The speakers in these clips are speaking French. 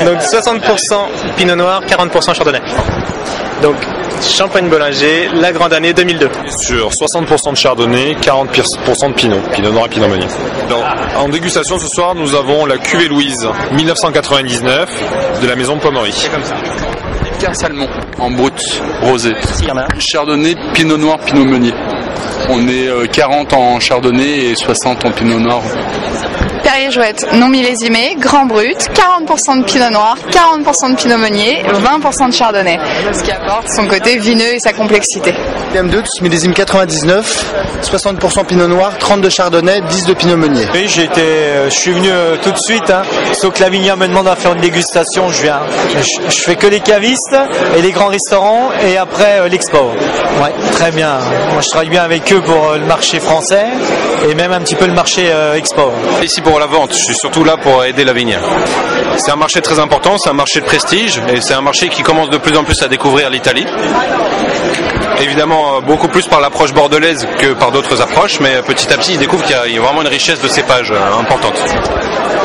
Donc 60% Pinot Noir, 40% Chardonnay. Donc Champagne Bollinger, la grande année 2002. Sur 60% de Chardonnay, 40% de Pinot Noir et Pinot Meunier. Alors, en dégustation ce soir, nous avons la cuvée Louise 1999 de la maison Pommery. C'est comme ça. Pierre Salmon en brut, rosé. S'il y en a. Chardonnay, Pinot Noir, Pinot Meunier. On est 40 en Chardonnay et 60 en Pinot Noir. Perrier Jouette, non millésimé, grand brut, 40% de Pinot Noir, 40% de Pinot Meunier, 20% de Chardonnay, ce qui apporte son côté vineux et sa complexité. M2, millésime 99, 60% Pinot Noir, 30 de Chardonnay, 10 de Pinot Meunier. Oui, je suis venu tout de suite, sauf que la Vigna me demande à faire une dégustation, je viens. Je fais que les cavistes et les grands restaurants et après l'expo. Ouais, très bien. Moi je travaille bien avec eux pour le marché français et même un petit peu le marché expo. Ici pour la vente, je suis surtout là pour aider la vigne. C'est un marché très important, c'est un marché de prestige et c'est un marché qui commence de plus en plus à découvrir l'Italie. Évidemment, beaucoup plus par l'approche bordelaise que par d'autres approches, mais petit à petit, ils découvrent qu'il y a vraiment une richesse de cépages importante.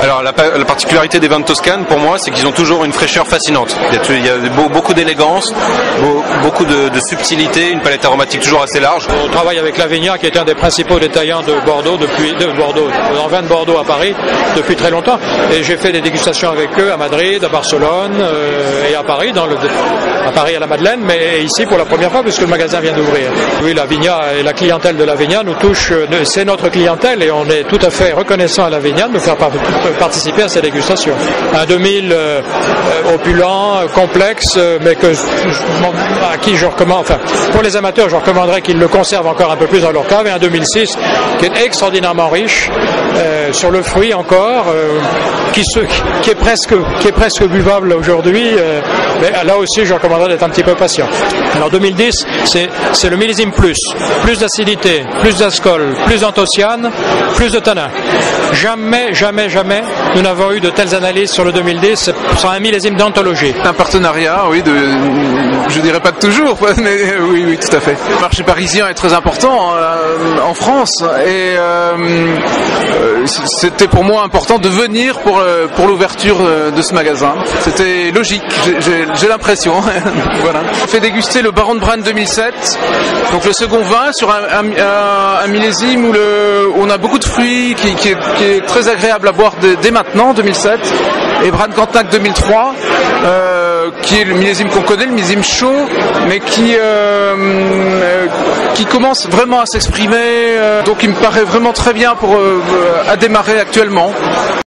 Alors, la particularité des vins de Toscane, pour moi, c'est qu'ils ont toujours une fraîcheur fascinante. Il y a beaucoup d'élégance, beaucoup de subtilité, une palette aromatique toujours assez large. On travaille avec la Vigna, qui est un des principaux détaillants de Bordeaux, en vin de Bordeaux à Paris, depuis très longtemps. Et j'ai fait des dégustations avec eux à Madrid, à Barcelone et à Paris, à Paris à la Madeleine, mais ici pour la première fois, puisque le magasin vient d'ouvrir. Oui, la Vigna et la clientèle de la Vigna nous touche, c'est notre clientèle et on est tout à fait reconnaissant à la Vigna de nous faire participer à ces dégustations. Un 2000 opulent, complexe, mais à qui je recommande, enfin, pour les amateurs, je recommanderais qu'ils le conservent encore un peu plus dans leur cave, et un 2006 qui est extraordinairement riche, sur le fruit encore, qui est presque buvable aujourd'hui, mais là aussi je recommanderais d'être un petit peu patient. Alors 2010, c'est le millésime plus d'acidité, plus d'ascol, plus d'anthocyane, plus de tanin. Jamais nous n'avons eu de telles analyses sur le 2010 sur un millésime d'anthologie. Un partenariat, oui, je dirais pas de toujours, mais oui, tout à fait. Le marché parisien est très important en France et c'était pour moi important de venir pour l'ouverture de ce magasin. C'était logique, j'ai l'impression. Voilà. On fait déguster le Baron de Brane 2007, donc le second vin sur un millésime où on a beaucoup de fruits qui est très agréable à boire dès maintenant, 2007, et Brane Cantac 2003, qui est le millésime qu'on connaît, le millésime chaud, mais qui commence vraiment à s'exprimer, donc il me paraît vraiment très bien à démarrer actuellement.